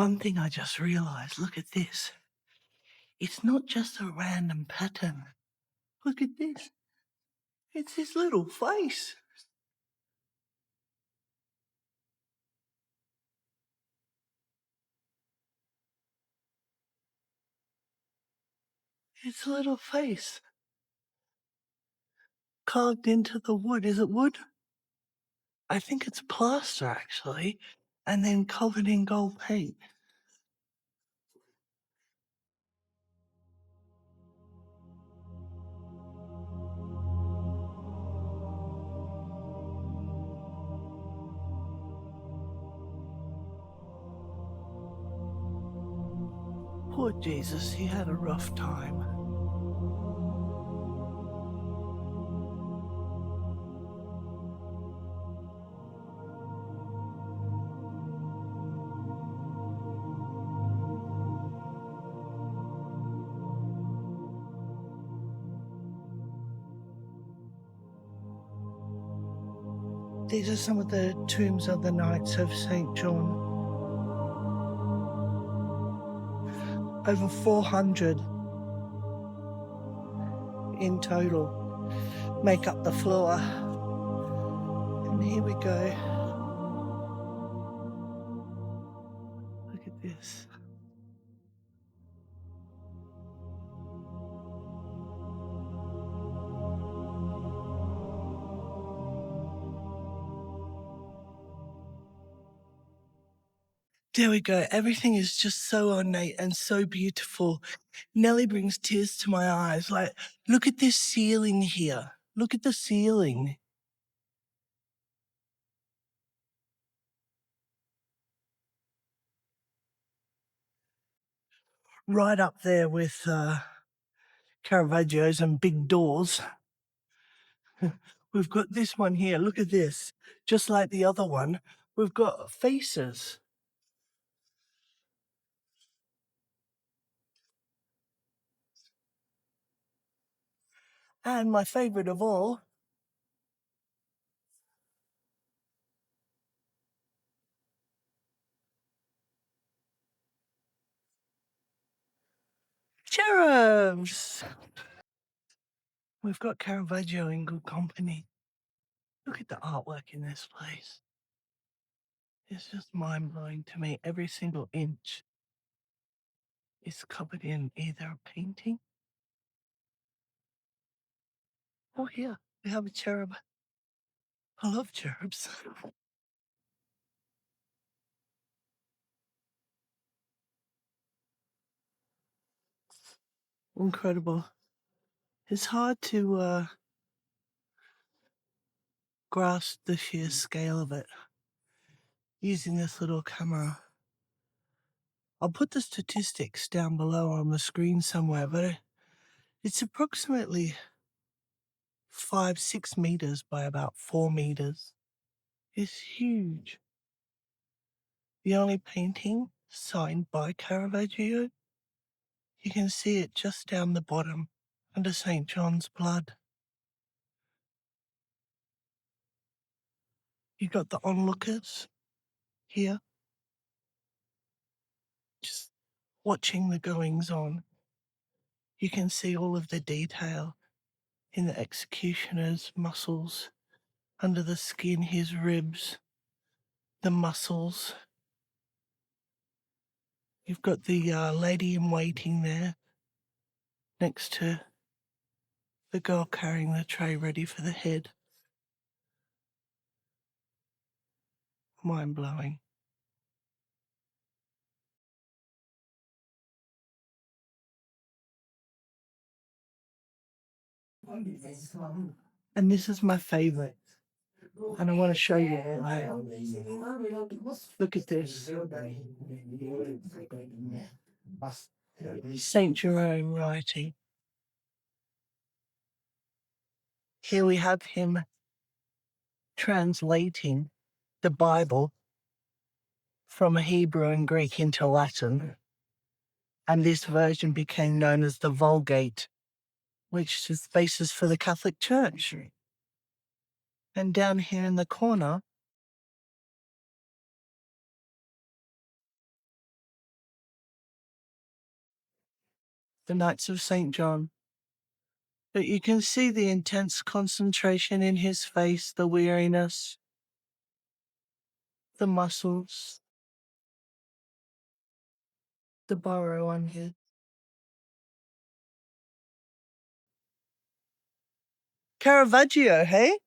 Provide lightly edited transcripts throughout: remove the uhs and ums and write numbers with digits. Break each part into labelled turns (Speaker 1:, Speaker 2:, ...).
Speaker 1: One thing I just realised, look at this. It's not just a random pattern. Look at this. It's his little face. It's a little face. Carved into the wood. Is it wood? I think it's plaster, actually. And then covered in gold paint. Poor Jesus, he had a rough time. These are some of the tombs of the Knights of St. John. Over 400 in total make up the floor. And here we go. Look at this. There we go. Everything is just so ornate and so beautiful. Nellie brings tears to my eyes. Like, look at this ceiling here. Look at the ceiling. Right up there with Caravaggio's and big doors. We've got this one here. Look at this. Just like the other one, we've got faces. And my favourite of all, cherubs. We've got Caravaggio in good company. Look at the artwork in this place. It's just mind-blowing to me. Every single inch is covered in either a painting or here we have a cherub. I love cherubs. Incredible. It's hard to grasp the sheer scale of it using this little camera. I'll put the statistics down below on the screen somewhere, but it's approximately 5-6 meters by about 4 meters. It's huge. The only painting signed by Caravaggio, you can see it just down the bottom under St. John's blood. You got the onlookers here, just watching the goings on. You can see all of the detail in the executioner's muscles, under the skin, his ribs, the muscles. You've got the lady in waiting there next to the girl carrying the tray ready for the head. Mind-blowing. And this is my favorite. And I want to show you why. Look at this. Saint Jerome writing. Here we have him translating the Bible from Hebrew and Greek into Latin. And this version became known as the Vulgate, which is the basis for the Catholic Church. And down here in the corner, the Knights of St. John. But you can see the intense concentration in his face, the weariness, the muscles, the burrow on his. Caravaggio, hey?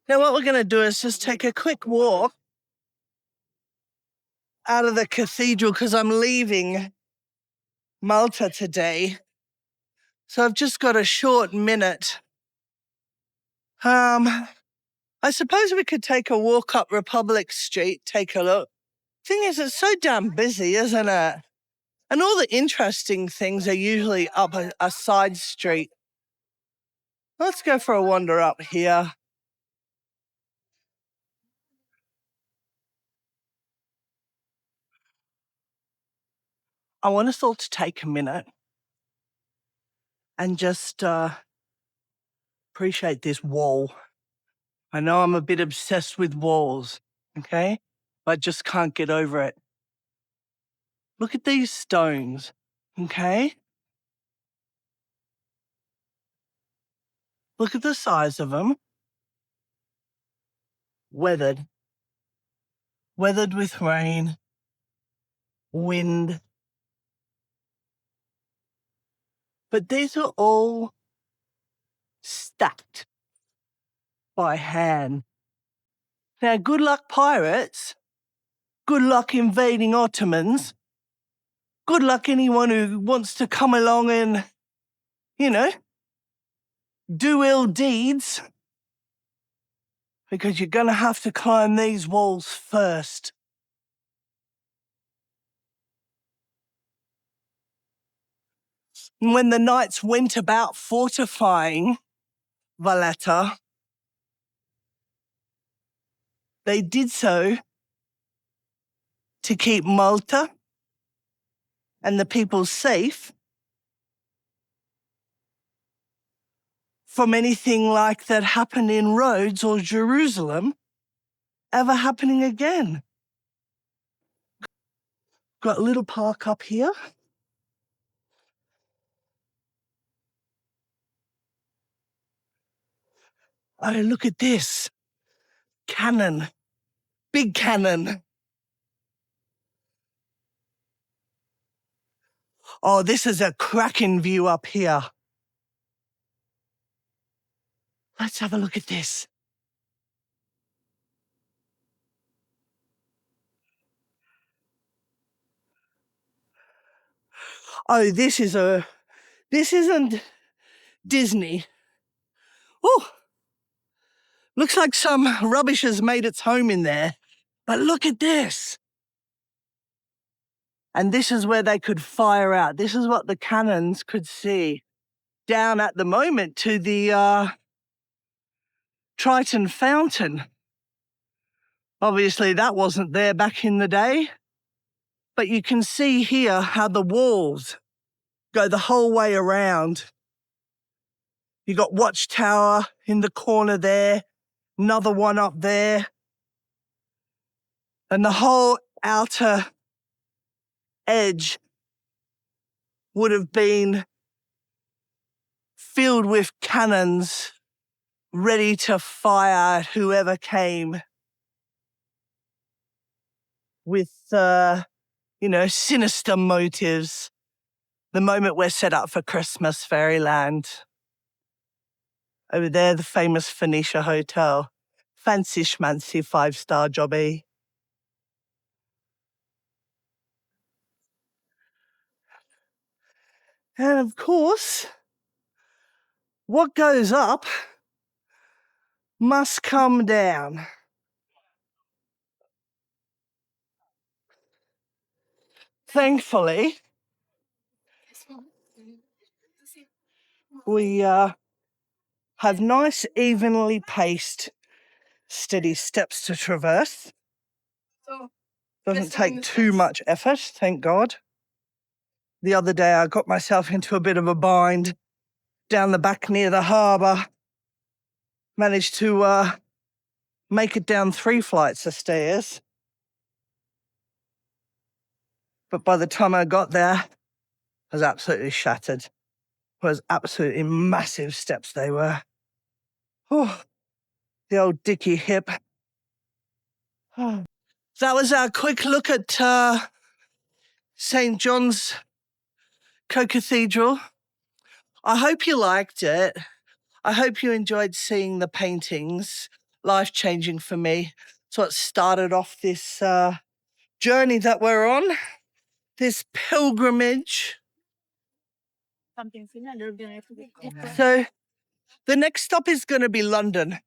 Speaker 1: Now what we're going to do is just take a quick walk out of the cathedral because I'm leaving Malta today. So I've just got a short minute. I suppose we could take a walk up Republic Street, take a look. Thing is, it's so damn busy, isn't it? And all the interesting things are usually up a side street. Let's go for a wander up here. I want us all to take a minute and just appreciate this wall. I know I'm a bit obsessed with walls, okay? But I just can't get over it. Look at these stones, okay? Look at the size of them. Weathered. Weathered with rain, wind. But these are all stacked by hand. Now, good luck, pirates. Good luck, invading Ottomans. Good luck, anyone who wants to come along and, do ill deeds. Because you're going to have to climb these walls first. And when the knights went about fortifying Valletta, they did so to keep Malta and the people safe from anything like that happened in Rhodes or Jerusalem ever happening again. Got a little park up here. Oh, look at this. Cannon. Big cannon. Oh, this is a cracking view up here. Let's have a look at this. Oh, this isn't Disney. Oh, looks like some rubbish has made its home in there. But look at this. And this is where they could fire out. This is what the cannons could see. Down at the moment to the Triton Fountain. Obviously, that wasn't there back in the day. But you can see here how the walls go the whole way around. You got Watchtower in the corner there, another one up there. And the whole outer edge would have been filled with cannons ready to fire at whoever came with, sinister motives. The moment we're set up for Christmas Fairyland. Over there, the famous Phoenicia Hotel. Fancy schmancy 5-star jobby. And of course, what goes up must come down. Thankfully, we have nice, evenly paced, steady steps to traverse. Doesn't take too much effort, thank God. The other day, I got myself into a bit of a bind down the back near the harbour. Managed to make it down 3 flights of stairs. But by the time I got there, I was absolutely shattered. It was absolutely massive steps they were. Oh, the old dicky hip. Oh. That was our quick look at St. John's Co-Cathedral. I hope you liked it. I hope you enjoyed seeing the paintings. Life-changing for me. It's what started off this journey that we're on, this pilgrimage. So the next stop is going to be London.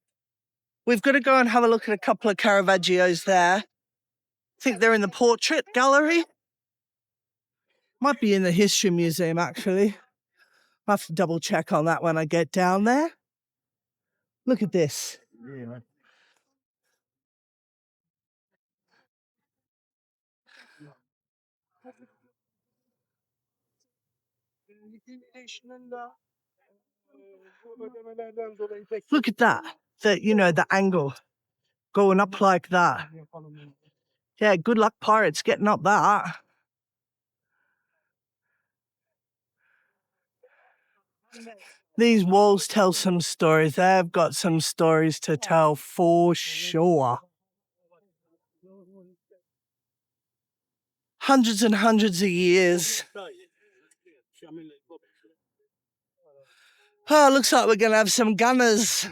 Speaker 1: We've got to go and have a look at a couple of Caravaggios there. I think they're in the portrait gallery. Might be in the history museum, actually. I'll have to double check on that when I get down there. Look at this. Look at that. The angle going up like that. Yeah, good luck, pirates, getting up that. These walls tell some stories. They've got some stories to tell for sure. Hundreds and hundreds of years. Oh, looks like we're going to have some gunners.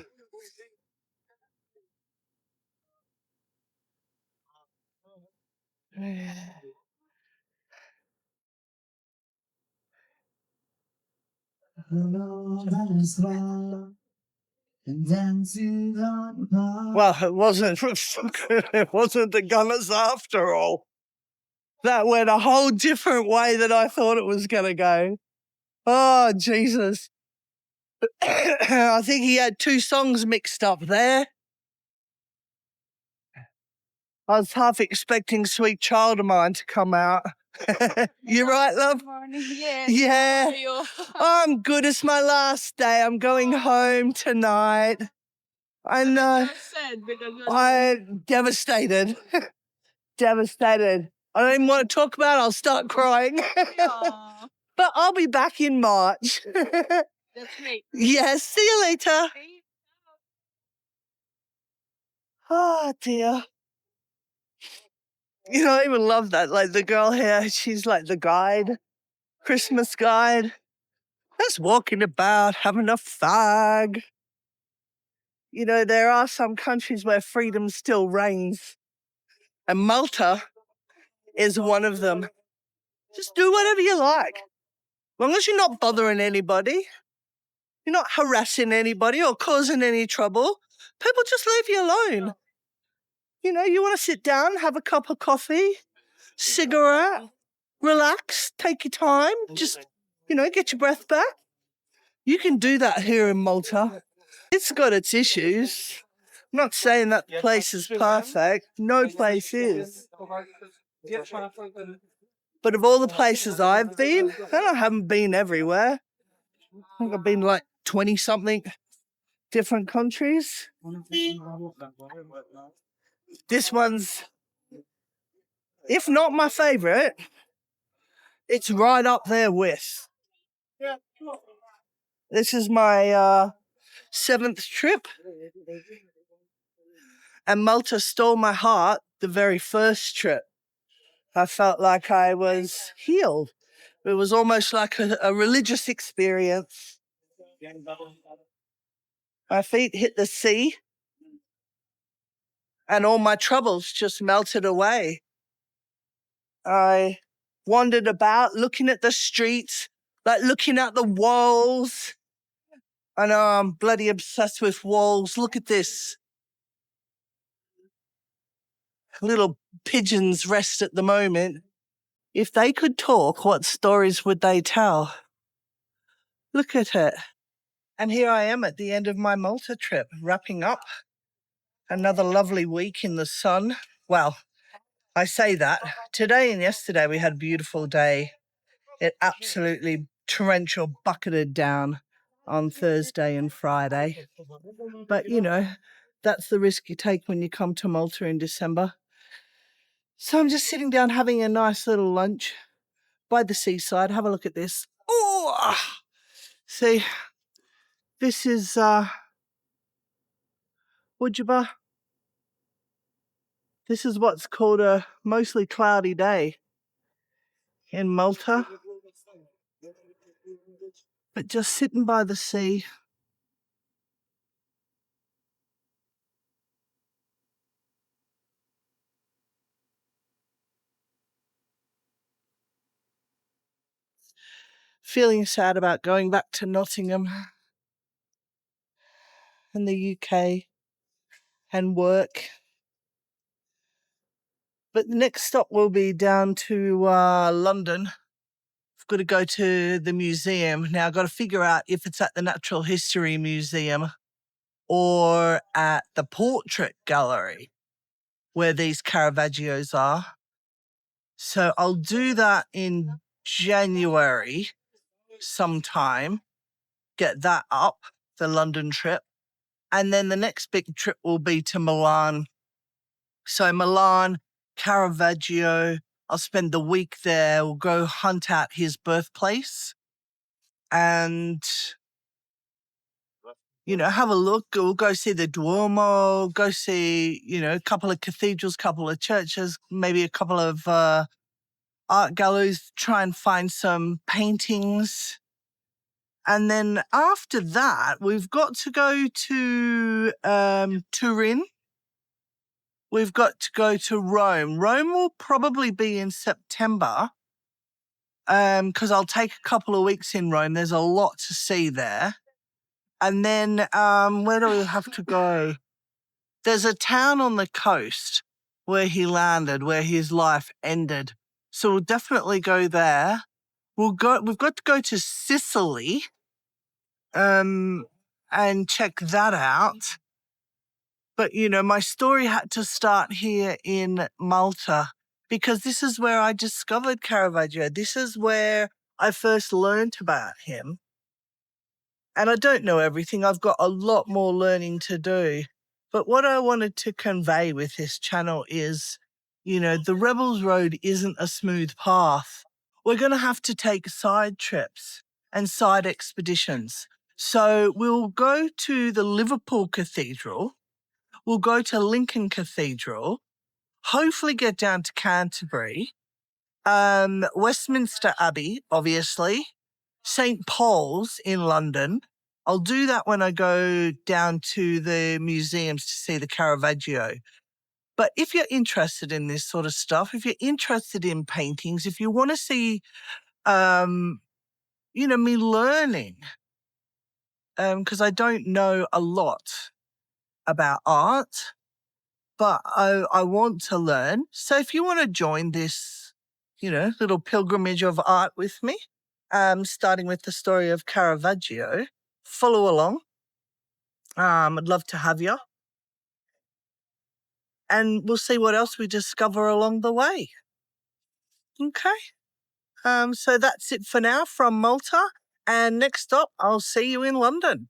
Speaker 1: Well, it wasn't. It wasn't the gunners after all. That went a whole different way than I thought it was going to go. Oh, Jesus. I think he had two songs mixed up there. I was half expecting Sweet Child of Mine to come out. You right, love?
Speaker 2: Good morning. Yes.
Speaker 1: Yeah.
Speaker 2: How are you?
Speaker 1: I'm good. It's my last day. I'm going home tonight. I know.
Speaker 2: Sad because
Speaker 1: I'm devastated. Devastated. I don't even want to talk about it. I'll start crying.
Speaker 2: Aw,
Speaker 1: But I'll be back in March.
Speaker 2: that's great.
Speaker 1: Yes, see you later. Oh, dear. I even love that. Like the girl here, she's like the guide, Christmas guide. Just walking about, having a fag. There are some countries where freedom still reigns. And Malta is one of them. Just do whatever you like. As long as you're not bothering anybody, you're not harassing anybody or causing any trouble, people just leave you alone. You want to sit down, have a cup of coffee, cigarette, relax, take your time, just, get your breath back. You can do that here in Malta. It's got its issues. I'm not saying that place is perfect. No place is. But of all the places I've been, and I haven't been everywhere, I think I've been like 20-something different countries. This one's, if not my favorite, it's right up there with. This is my 7th trip. And Malta stole my heart the very first trip. I felt like I was healed. It was almost like a religious experience. My feet hit the sea and all my troubles just melted away. I wandered about looking at the streets, like looking at the walls. I know I'm bloody obsessed with walls. Look at this. Little pigeons rest at the moment. If they could talk, what stories would they tell? Look at it. And here I am at the end of my Malta trip, wrapping up another lovely week in the sun. Well, I say that. Today and yesterday we had a beautiful day. It absolutely torrential bucketed down on Thursday and Friday. But, that's the risk you take when you come to Malta in December. So I'm just sitting down having a nice little lunch by the seaside. Have a look at this. Oh, see, this is Wujaba. This is what's called a mostly cloudy day in Malta. But just sitting by the sea. Feeling sad about going back to Nottingham and the UK and work. But the next stop will be down to London. I've got to go to the museum. Now I've got to figure out if it's at the Natural History Museum or at the Portrait Gallery where these Caravaggios are. So I'll do that in January sometime, get that up, the London trip. And then the next big trip will be to Milan. So Milan, Caravaggio, I'll spend the week there. We'll go hunt out his birthplace and, you know, have a look. We'll go see the Duomo, go see, you know, a couple of cathedrals, couple of churches, maybe a couple of art galleries, try and find some paintings. And then after that, we've got to go to Turin. We've got to go to Rome. Rome will probably be in September because I'll take a couple of weeks in Rome. There's a lot to see there. And then where do we have to go? There's a town on the coast where he landed, where his life ended. So we'll definitely go there. We've got to go to Sicily and check that out. But, you know, my story had to start here in Malta because this is where I discovered Caravaggio. This is where I first learned about him. And I don't know everything. I've got a lot more learning to do. But what I wanted to convey with this channel is, you know, the Rebels Road isn't a smooth path. We're going to have to take side trips and side expeditions. So we'll go to the Liverpool Cathedral. We'll go to Lincoln Cathedral, hopefully get down to Canterbury, Westminster Abbey, obviously, St. Paul's in London. I'll do that when I go down to the museums to see the Caravaggio. But if you're interested in this sort of stuff, if you're interested in paintings, if you want to see, you know, me learning, because I don't know a lot about art, but I want to learn. So if you want to join this, you know, little pilgrimage of art with me, starting with the story of Caravaggio, follow along. I'd love to have you. And we'll see what else we discover along the way. Okay. So that's it for now from Malta. And next up, I'll see you in London.